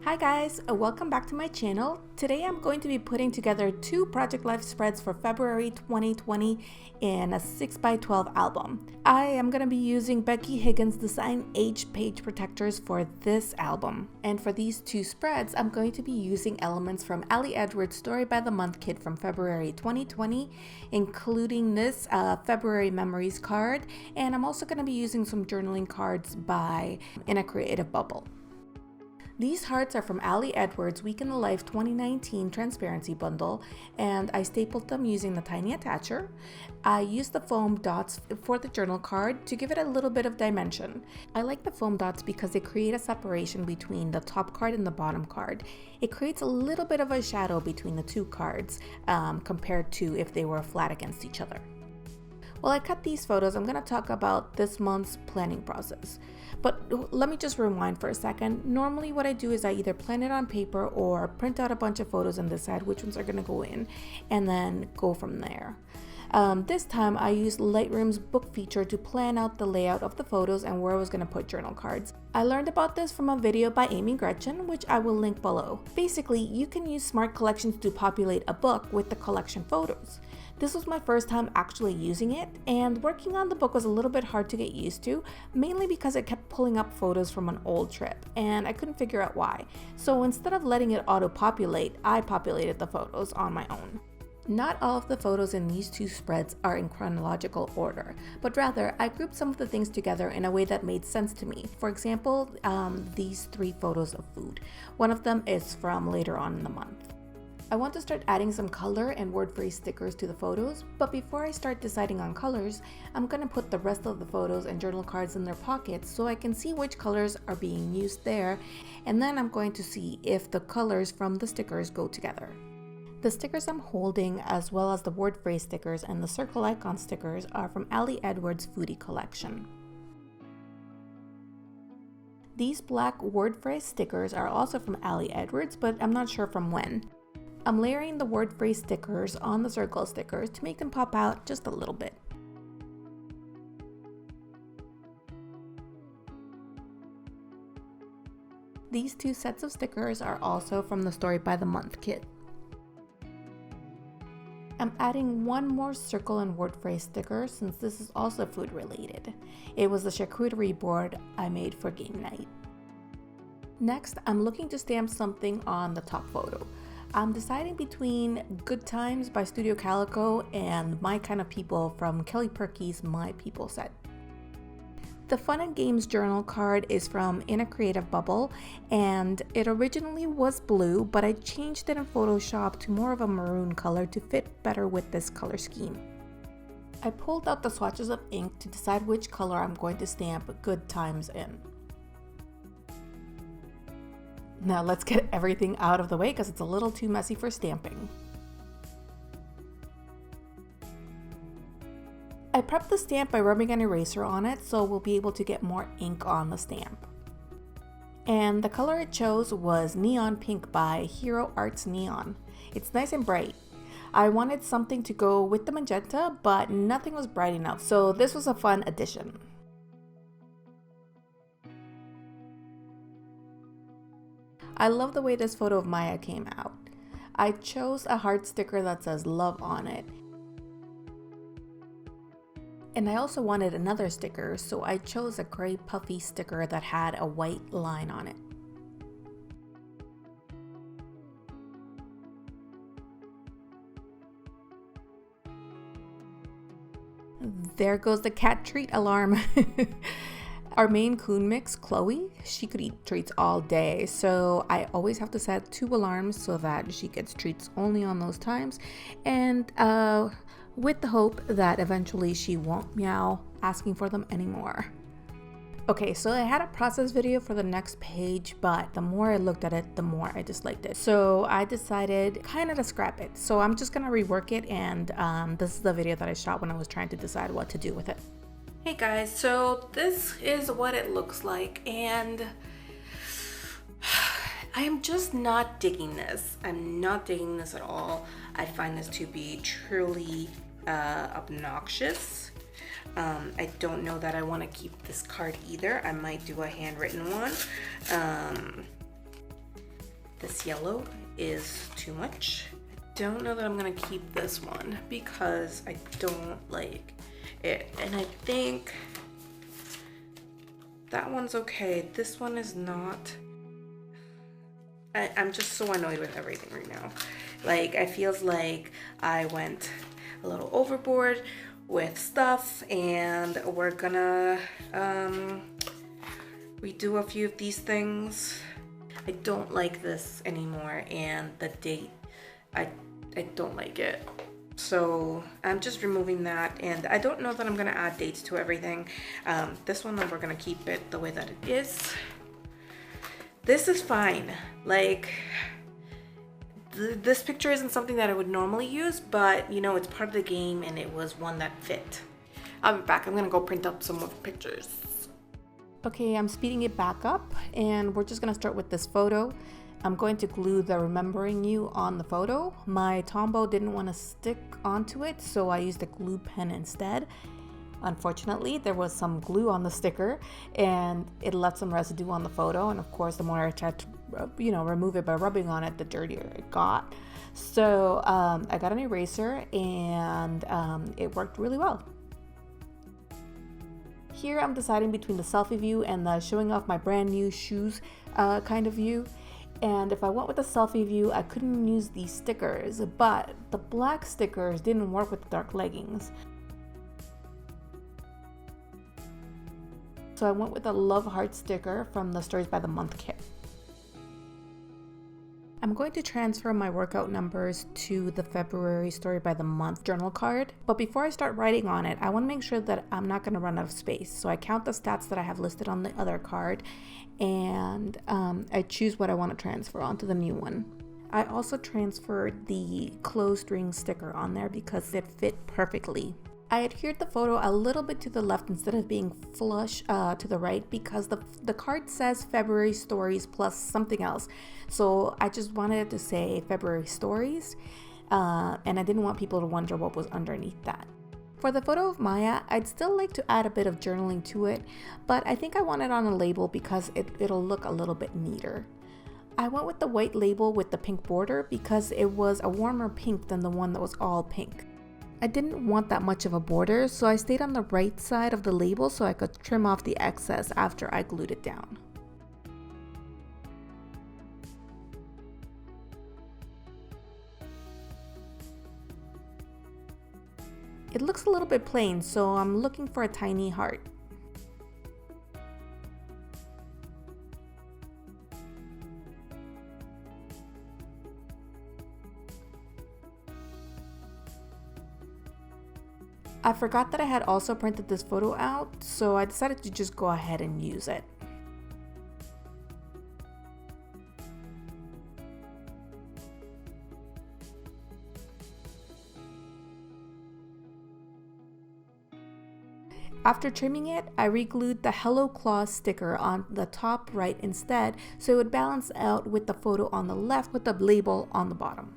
Hi guys, welcome back to my channel. Today I'm going to be putting together two Project Life spreads for February 2020 in a 6x12 album. I am going to be using Becky Higgins Design H page protectors for this album. And for these two spreads, I'm going to be using elements from Ali Edwards' Story by the Month kit from February 2020, including this February Memories card, and I'm also going to be using some journaling cards by In a Creative Bubble. These hearts are from Ali Edwards' Week in the Life 2019 Transparency Bundle, and I stapled them using the tiny attacher. I used the foam dots for the journal card to give it a little bit of dimension. I like the foam dots because they create a separation between the top card and the bottom card. It creates a little bit of a shadow between the two cards compared to if they were flat against each other. While I cut these photos, I'm going to talk about this month's planning process. But let me just rewind for a second. Normally what I do is I either plan it on paper or print out a bunch of photos and decide which ones are going to go in and then go from there. This time I used Lightroom's book feature to plan out the layout of the photos and where I was going to put journal cards. I learned about this from a video by Amy Gretchen, which I will link below. Basically, you can use smart collections to populate a book with the collection photos. This was my first time actually using it, and working on the book was a little bit hard to get used to, mainly because it kept pulling up photos from an old trip, and I couldn't figure out why. So instead of letting it auto-populate, I populated the photos on my own. Not all of the photos in these two spreads are in chronological order, but rather I grouped some of the things together in a way that made sense to me. For example, these three photos of food. One of them is from later on in the month. I want to start adding some color and word phrase stickers to the photos, but before I start deciding on colors, I'm going to put the rest of the photos and journal cards in their pockets so I can see which colors are being used there, and then I'm going to see if the colors from the stickers go together. The stickers I'm holding, as well as the word phrase stickers and the circle icon stickers, are from Ali Edwards' Foodie collection. These black word phrase stickers are also from Ali Edwards, but I'm not sure from when. I'm layering the word phrase stickers on the circle stickers to make them pop out just a little bit. These two sets of stickers are also from the Story by the Month kit. I'm adding one more circle and word phrase sticker since this is also food related. It was the charcuterie board I made for game night. Next, I'm looking to stamp something on the top photo. I'm deciding between Good Times by Studio Calico and My Kind of People from Kelly Purkey's My People set. The Fun and Games journal card is from In a Creative Bubble, and it originally was blue, but I changed it in Photoshop to more of a maroon color to fit better with this color scheme. I pulled out the swatches of ink to decide which color I'm going to stamp Good Times in. Now let's get everything out of the way because it's a little too messy for stamping. I prepped the stamp by rubbing an eraser on it so we'll be able to get more ink on the stamp. And the color it chose was Neon Pink by Hero Arts Neon. It's nice and bright. I wanted something to go with the magenta, but nothing was bright enough, so this was a fun addition. I love the way this photo of Maya came out. I chose a heart sticker that says love on it. And I also wanted another sticker, so I chose a gray puffy sticker that had a white line on it. There goes the cat treat alarm. Our Maine Coon mix, Chloe, she could eat treats all day, so I always have to set 2 alarms so that she gets treats only on those times, and with the hope that eventually she won't meow asking for them anymore. Okay, so I had a process video for the next page, but the more I looked at it, the more I disliked it. So I decided kind of to scrap it. So I'm just gonna rework it, and this is the video that I shot when I was trying to decide what to do with it. Hey guys, so this is what it looks like, and I am just not digging this. I'm not digging this at all. I find this to be truly obnoxious. I don't know that I want to keep this card either. I might do a handwritten one. this yellow is too much. I don't know that I'm gonna keep this one because I don't like it. And I think that one's okay. This one is not. I'm just so annoyed with everything right now. Like, I feels like I went a little overboard with stuff, and we're gonna redo a few of these things. I don't like this anymore, and the date, I don't like it. So I'm just removing that, and I don't know that I'm gonna add dates to everything. This one, we're gonna keep it the way that it is. This is fine. Like, this picture isn't something that I would normally use, but you know, it's part of the game and it was one that fit. I'll be back. I'm gonna go print up some more pictures. Okay, I'm speeding it back up, and we're just gonna start with this photo. I'm going to glue the remembering you on the photo. My Tombow didn't want to stick onto it, so I used a glue pen instead. Unfortunately, there was some glue on the sticker and it left some residue on the photo, and of course the more I tried to remove it by rubbing on it, the dirtier it got. So I got an eraser, and it worked really well. Here I'm deciding between the selfie view and the showing off my brand new shoes kind of view. And if I went with the selfie view, I couldn't use these stickers, but the black stickers didn't work with the dark leggings. So I went with a love heart sticker from the Stories by the Month kit. I'm going to transfer my workout numbers to the February Story by the Month journal card. But before I start writing on it, I want to make sure that I'm not going to run out of space. So I count the stats that I have listed on the other card, and I choose what I want to transfer onto the new one. I also transferred the closed ring sticker on there because it fit perfectly. I adhered the photo a little bit to the left instead of being flush to the right, because the card says February Stories plus something else. So I just wanted it to say February Stories, and I didn't want people to wonder what was underneath that. For the photo of Maya, I'd still like to add a bit of journaling to it, but I think I want it on a label because it'll look a little bit neater. I went with the white label with the pink border because it was a warmer pink than the one that was all pink. I didn't want that much of a border, so I stayed on the right side of the label so I could trim off the excess after I glued it down. It looks a little bit plain, so I'm looking for a tiny heart. I forgot that I had also printed this photo out, so I decided to just go ahead and use it. After trimming it, I re-glued the Hello Claus sticker on the top right instead, so it would balance out with the photo on the left with the label on the bottom.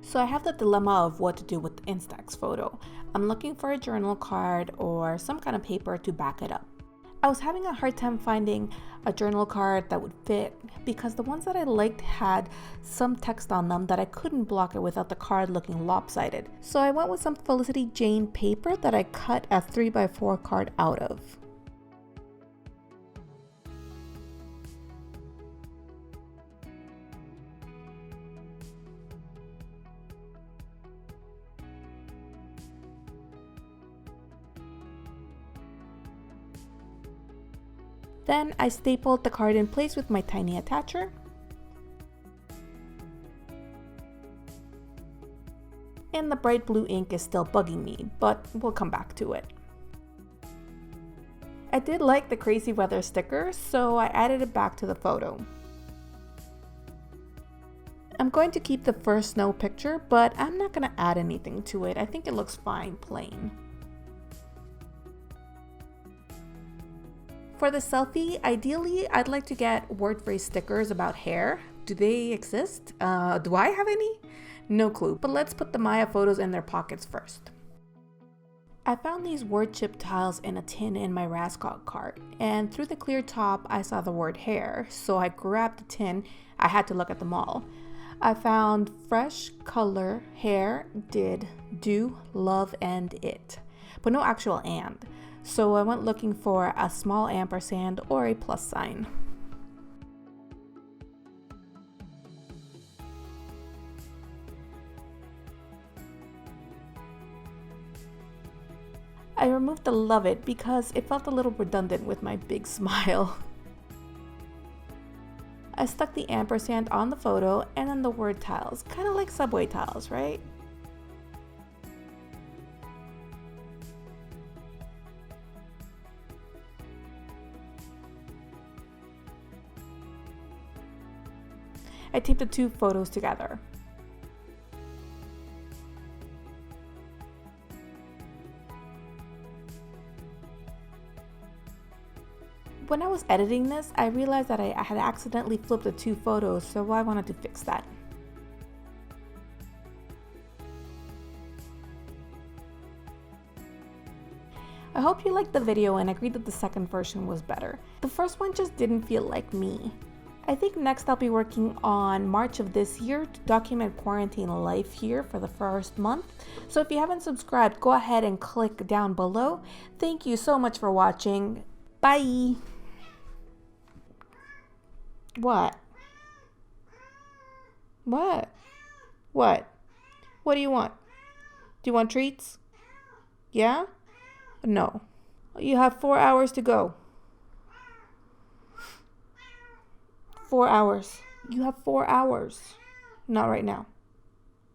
So I have the dilemma of what to do with the Instax photo. I'm looking for a journal card or some kind of paper to back it up. I was having a hard time finding a journal card that would fit because the ones that I liked had some text on them that I couldn't block it without the card looking lopsided. So I went with some Felicity Jane paper that I cut a 3x4 card out of. Then I stapled the card in place with my tiny attacher. And the bright blue ink is still bugging me, but we'll come back to it. I did like the crazy weather sticker, so I added it back to the photo. I'm going to keep the first snow picture, but I'm not going to add anything to it. I think it looks fine plain. For the selfie, ideally, I'd like to get word phrase stickers about hair. Do they exist? Do I have any? No clue, but let's put the Maya photos in their pockets first. I found these word chip tiles in a tin in my Rascot cart, and through the clear top I saw the word hair, so I grabbed the tin. I had to look at them all. I found fresh, color, hair, did, do, love, and it, but no actual and. So I went looking for a small ampersand or a plus sign. I removed the love it because it felt a little redundant with my big smile. I stuck the ampersand on the photo and then the word tiles, kind of like subway tiles, right? I taped the two photos together. When I was editing this, I realized that I had accidentally flipped the two photos, so I wanted to fix that. I hope you liked the video and agreed that the second version was better. The first one just didn't feel like me. I think next I'll be working on March of this year to document quarantine life here for the first month. So if you haven't subscribed, go ahead and click down below. Thank you so much for watching. Bye! What? What? What? What do you want? Do you want treats? Yeah? No. You have 4 hours to go. 4 hours. You have 4 hours. Not right now.